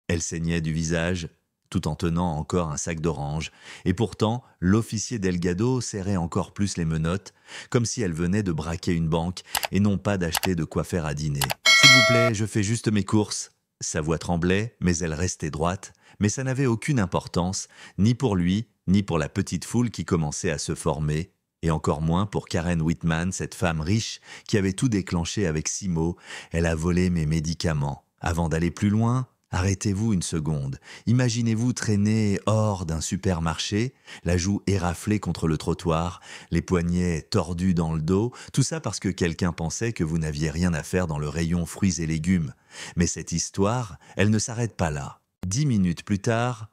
Elle saignait du visage, tout en tenant encore un sac d'oranges, et pourtant l'officier Delgado serrait encore plus les menottes, comme si elle venait de braquer une banque et non pas d'acheter de quoi faire à dîner. « S'il vous plaît, je fais juste mes courses !» Sa voix tremblait, mais elle restait droite, mais ça n'avait aucune importance, ni pour lui, ni pour la petite foule qui commençait à se former, et encore moins pour Karen Whitman, cette femme riche qui avait tout déclenché avec 6 mots « Elle a volé mes médicaments ». Avant d'aller plus loin, arrêtez-vous une seconde. Imaginez-vous traîner hors d'un supermarché, la joue éraflée contre le trottoir, les poignets tordus dans le dos, tout ça parce que quelqu'un pensait que vous n'aviez rien à faire dans le rayon fruits et légumes. Mais cette histoire, elle ne s'arrête pas là. 10 minutes plus tard,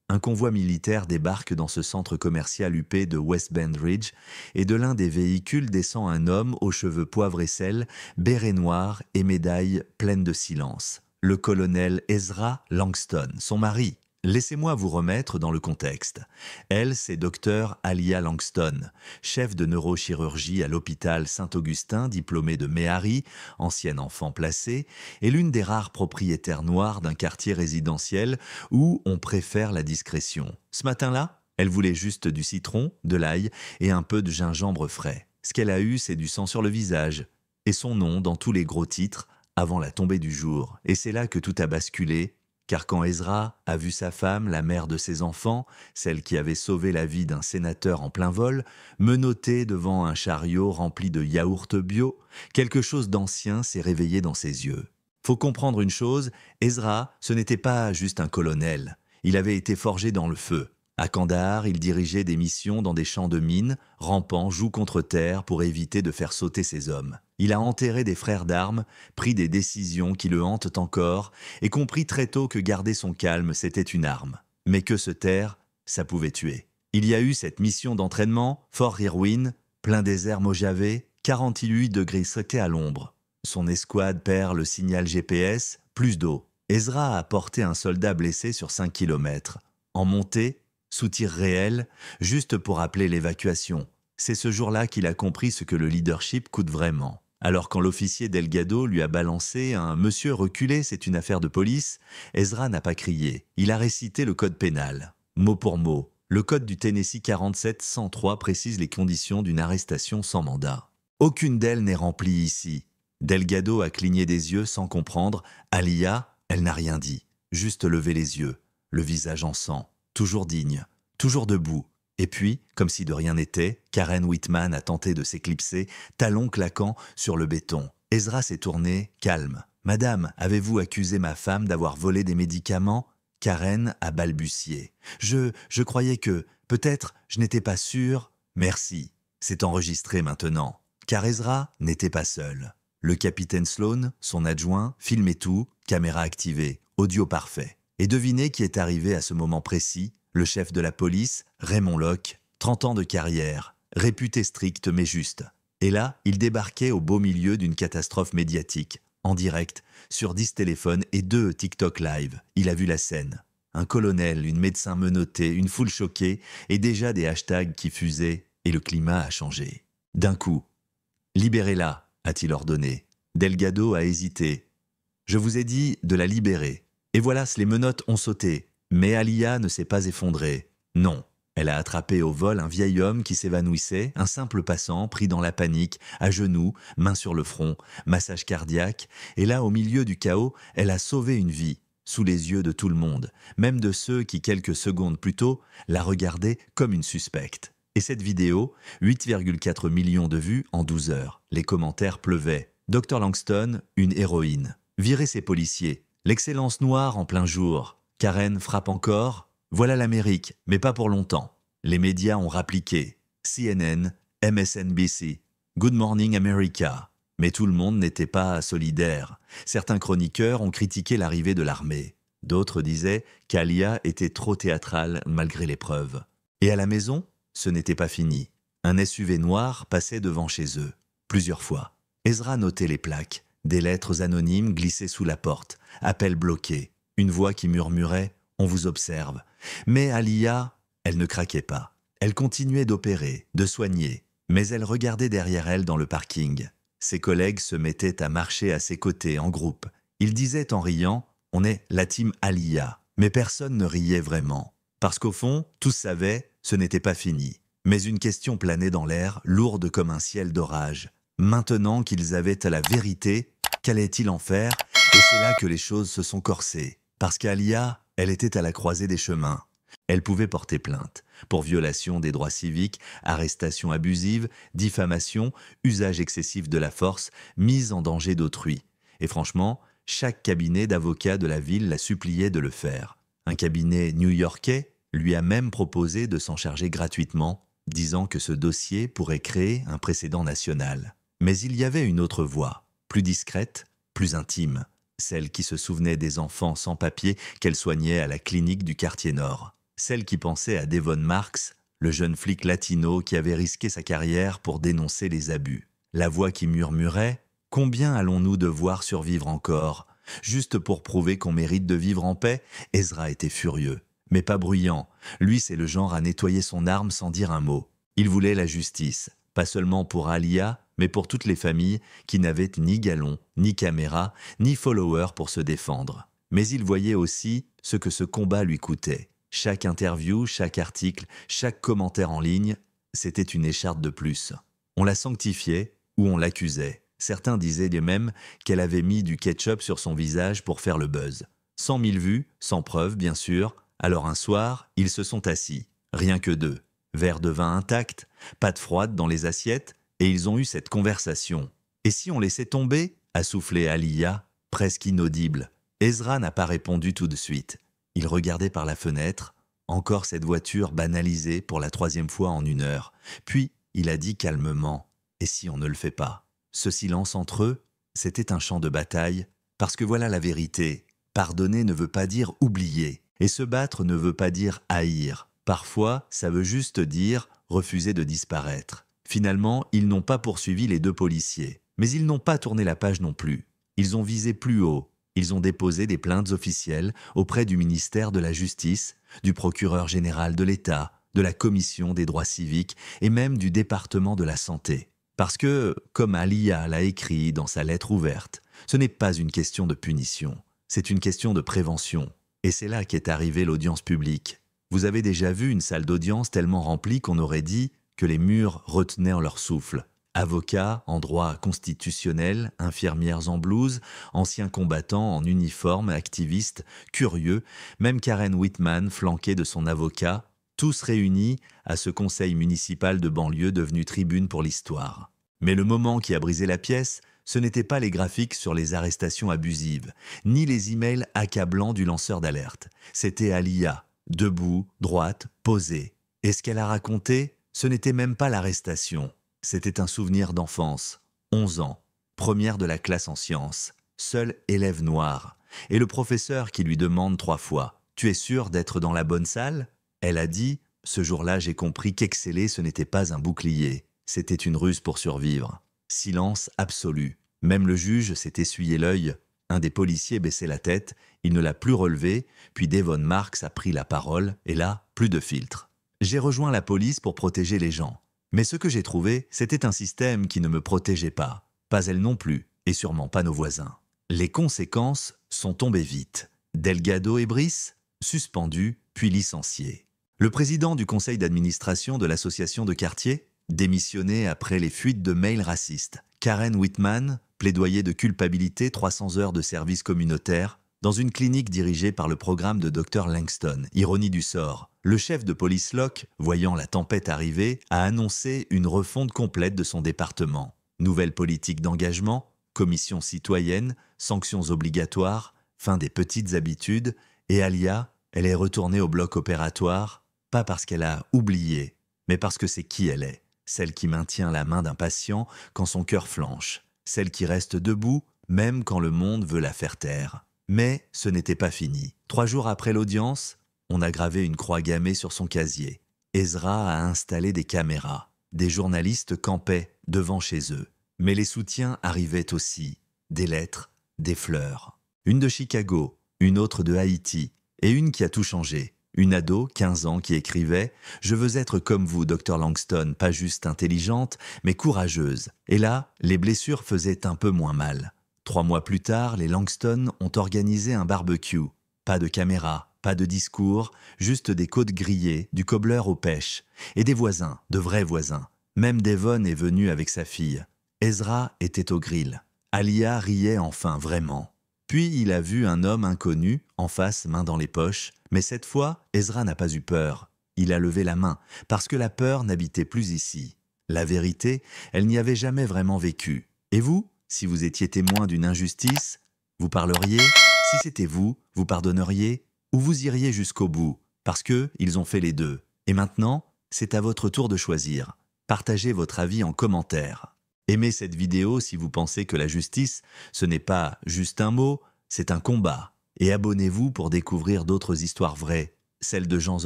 un convoi militaire débarque dans ce centre commercial huppé de West Bend Ridge et de l'un des véhicules descend un homme aux cheveux poivre et sel, béret noir et médaille pleine de silence. Le colonel Ezra Langston, son mari. Laissez-moi vous remettre dans le contexte. Elle, c'est Dr Alia Langston, chef de neurochirurgie à l'hôpital Saint-Augustin, diplômée de Méhari, ancienne enfant placée, et l'une des rares propriétaires noires d'un quartier résidentiel où on préfère la discrétion. Ce matin-là, elle voulait juste du citron, de l'ail et un peu de gingembre frais. Ce qu'elle a eu, c'est du sang sur le visage et son nom dans tous les gros titres avant la tombée du jour. Et c'est là que tout a basculé. Car quand Ezra a vu sa femme, la mère de ses enfants, celle qui avait sauvé la vie d'un sénateur en plein vol, menottée devant un chariot rempli de yaourt bio, quelque chose d'ancien s'est réveillé dans ses yeux. Faut comprendre une chose, Ezra, ce n'était pas juste un colonel. Il avait été forgé dans le feu. À Kandahar, il dirigeait des missions dans des champs de mines, rampant joue contre terre pour éviter de faire sauter ses hommes. Il a enterré des frères d'armes, pris des décisions qui le hantent encore, et compris très tôt que garder son calme, c'était une arme. Mais que se taire, ça pouvait tuer. Il y a eu cette mission d'entraînement, Fort Irwin, plein désert Mojave, 48 degrés sectés à l'ombre. Son escouade perd le signal GPS, plus d'eau. Ezra a porté un soldat blessé sur 5 kilomètres. En montée, sous tir réel, juste pour appeler l'évacuation. C'est ce jour-là qu'il a compris ce que le leadership coûte vraiment. Alors quand l'officier Delgado lui a balancé un « Monsieur, reculez, c'est une affaire de police », Ezra n'a pas crié. Il a récité le code pénal, mot pour mot. Le code du Tennessee 47-103 précise les conditions d'une arrestation sans mandat. Aucune d'elles n'est remplie ici. Delgado a cligné des yeux sans comprendre. Alia, elle n'a rien dit. Juste levé les yeux, le visage en sang. Toujours digne, toujours debout. Et puis, comme si de rien n'était, Karen Whitman a tenté de s'éclipser, talons claquant sur le béton. Ezra s'est tourné, calme. « Madame, avez-vous accusé ma femme d'avoir volé des médicaments ?» Karen a balbutié. « Je croyais que, peut-être, je n'étais pas sûre. » « Merci, c'est enregistré maintenant. » Car Ezra n'était pas seul. Le capitaine Sloan, son adjoint, filmait tout, caméra activée, audio parfait. Et devinez qui est arrivé à ce moment précis, le chef de la police, Raymond Locke, 30 ans de carrière, réputé strict mais juste. Et là, il débarquait au beau milieu d'une catastrophe médiatique, en direct, sur 10 téléphones et 2 TikTok live. Il a vu la scène. Un colonel, une médecin menottée, une foule choquée, et déjà des hashtags qui fusaient, et le climat a changé. D'un coup, « Libérez-la », a-t-il ordonné. Delgado a hésité. « Je vous ai dit de la libérer. » Et voilà, les menottes ont sauté. Mais Alia ne s'est pas effondrée. Non, elle a attrapé au vol un vieil homme qui s'évanouissait, un simple passant pris dans la panique, à genoux, main sur le front, massage cardiaque. Et là, au milieu du chaos, elle a sauvé une vie, sous les yeux de tout le monde, même de ceux qui, quelques secondes plus tôt, la regardaient comme une suspecte. Et cette vidéo, 8,4 millions de vues en 12 heures. Les commentaires pleuvaient. Dr Langston, une héroïne. Virez ces policiers. L'excellence noire en plein jour. Karen frappe encore. Voilà l'Amérique, mais pas pour longtemps. Les médias ont rappliqué. CNN, MSNBC, Good Morning America. Mais tout le monde n'était pas solidaire. Certains chroniqueurs ont critiqué l'arrivée de l'armée. D'autres disaient qu'Alia était trop théâtrale malgré l'épreuve. Et à la maison, ce n'était pas fini. Un SUV noir passait devant chez eux. Plusieurs fois. Ezra notait les plaques. Des lettres anonymes glissées sous la porte. Appel bloqué. Une voix qui murmurait « On vous observe ». Mais Alia, elle ne craquait pas. Elle continuait d'opérer, de soigner. Mais elle regardait derrière elle dans le parking. Ses collègues se mettaient à marcher à ses côtés en groupe. Ils disaient en riant on est la team Aliyah. Mais personne ne riait vraiment. Parce qu'au fond, tous savaient, ce n'était pas fini. Mais une question planait dans l'air, lourde comme un ciel d'orage. Maintenant qu'ils avaient à la vérité, qu'allait-il en faire? Et c'est là que les choses se sont corsées. Parce qu'Aliyah, elle était à la croisée des chemins. Elle pouvait porter plainte pour violation des droits civiques, arrestation abusive, diffamation, usage excessif de la force, mise en danger d'autrui. Et franchement, chaque cabinet d'avocats de la ville la suppliait de le faire. Un cabinet new-yorkais lui a même proposé de s'en charger gratuitement, disant que ce dossier pourrait créer un précédent national. Mais il y avait une autre voie, plus discrète, plus intime, celle qui se souvenait des enfants sans papier qu'elle soignait à la clinique du quartier Nord. Celle qui pensait à Devon Marks, le jeune flic latino qui avait risqué sa carrière pour dénoncer les abus. La voix qui murmurait « Combien allons-nous devoir survivre encore ?» Juste pour prouver qu'on mérite de vivre en paix, Ezra était furieux. Mais pas bruyant. Lui, c'est le genre à nettoyer son arme sans dire un mot. Il voulait la justice, pas seulement pour Aliyah, mais pour toutes les familles qui n'avaient ni galon, ni caméra, ni followers pour se défendre. Mais il voyait aussi ce que ce combat lui coûtait. Chaque interview, chaque article, chaque commentaire en ligne, c'était une écharpe de plus. On la sanctifiait ou on l'accusait. Certains disaient même qu'elle avait mis du ketchup sur son visage pour faire le buzz. 100 000 vues, sans preuve bien sûr. Alors un soir, ils se sont assis. Rien que deux. Verre de vin intact, pâte froide dans les assiettes, et ils ont eu cette conversation. Et si on laissait tomber, a soufflé Aliyah, presque inaudible. Ezra n'a pas répondu tout de suite. Il regardait par la fenêtre, encore cette voiture banalisée pour la 3e fois en 1 heure. Puis, il a dit calmement, « Et si on ne le fait pas ?» Ce silence entre eux, c'était un champ de bataille, parce que voilà la vérité. Pardonner ne veut pas dire oublier, et se battre ne veut pas dire haïr. Parfois, ça veut juste dire refuser de disparaître. Finalement, ils n'ont pas poursuivi les 2 policiers, mais ils n'ont pas tourné la page non plus. Ils ont visé plus haut. Ils ont déposé des plaintes officielles auprès du ministère de la Justice, du procureur général de l'État, de la Commission des droits civiques et même du département de la santé. Parce que, comme Aliyah l'a écrit dans sa lettre ouverte, ce n'est pas une question de punition, c'est une question de prévention. Et c'est là qu'est arrivée l'audience publique. Vous avez déjà vu une salle d'audience tellement remplie qu'on aurait dit que les murs retenaient leur souffle. Avocats en droit constitutionnel, infirmières en blouse, anciens combattants en uniforme, activistes, curieux, même Karen Whitman flanquée de son avocat, tous réunis à ce conseil municipal de banlieue devenu tribune pour l'histoire. Mais le moment qui a brisé la pièce, ce n'étaient pas les graphiques sur les arrestations abusives, ni les emails accablants du lanceur d'alerte. C'était Aliyah, debout, droite, posée. Et ce qu'elle a raconté, ce n'était même pas l'arrestation. C'était un souvenir d'enfance, 11 ans, première de la classe en sciences, seule élève noire. Et le professeur qui lui demande 3 fois « Tu es sûr d'être dans la bonne salle ?» Elle a dit « Ce jour-là, j'ai compris qu'exceller, ce n'était pas un bouclier. C'était une ruse pour survivre. » Silence absolu. Même le juge s'est essuyé l'œil. Un des policiers baissait la tête, il ne l'a plus relevé, puis Devon Marks a pris la parole, et là, plus de filtre. J'ai rejoint la police pour protéger les gens. Mais ce que j'ai trouvé, c'était un système qui ne me protégeait pas. Pas elle non plus, et sûrement pas nos voisins. Les conséquences sont tombées vite. Delgado et Brice, suspendus, puis licenciés. Le président du conseil d'administration de l'association de quartier, démissionné après les fuites de mails racistes. Karen Whitman, plaidoyer de culpabilité 300 heures de service communautaire, dans une clinique dirigée par le programme de Dr Langston. Ironie du sort. Le chef de police Locke, voyant la tempête arriver, a annoncé une refonte complète de son département. Nouvelle politique d'engagement, commission citoyenne, sanctions obligatoires, fin des petites habitudes, et Aliyah, elle est retournée au bloc opératoire, pas parce qu'elle a oublié, mais parce que c'est qui elle est. Celle qui maintient la main d'un patient quand son cœur flanche. Celle qui reste debout, même quand le monde veut la faire taire. Mais ce n'était pas fini. 3 jours après l'audience, on a gravé une croix gammée sur son casier. Ezra a installé des caméras. Des journalistes campaient devant chez eux. Mais les soutiens arrivaient aussi. Des lettres, des fleurs. Une de Chicago, une autre de Haïti, et une qui a tout changé. Une ado, 15 ans, qui écrivait « Je veux être comme vous, Dr Langston, pas juste intelligente, mais courageuse. » Et là, les blessures faisaient un peu moins mal. 3 mois plus tard, les Langston ont organisé un barbecue. Pas de caméra, pas de discours, juste des côtes grillées, du cobbler aux pêches. Et des voisins, de vrais voisins. Même Devon est venu avec sa fille. Ezra était au grill. Alia riait enfin vraiment. Puis il a vu un homme inconnu, en face, main dans les poches. Mais cette fois, Ezra n'a pas eu peur. Il a levé la main, parce que la peur n'habitait plus ici. La vérité, elle n'y avait jamais vraiment vécu. Et vous, si vous étiez témoin d'une injustice, vous parleriez? Si c'était vous, vous pardonneriez? Ou vous iriez jusqu'au bout? Parce que ils ont fait les deux. Et maintenant, c'est à votre tour de choisir. Partagez votre avis en commentaire. Aimez cette vidéo si vous pensez que la justice, ce n'est pas juste un mot, c'est un combat. Et abonnez-vous pour découvrir d'autres histoires vraies, celles de gens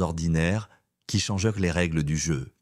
ordinaires qui changent les règles du jeu.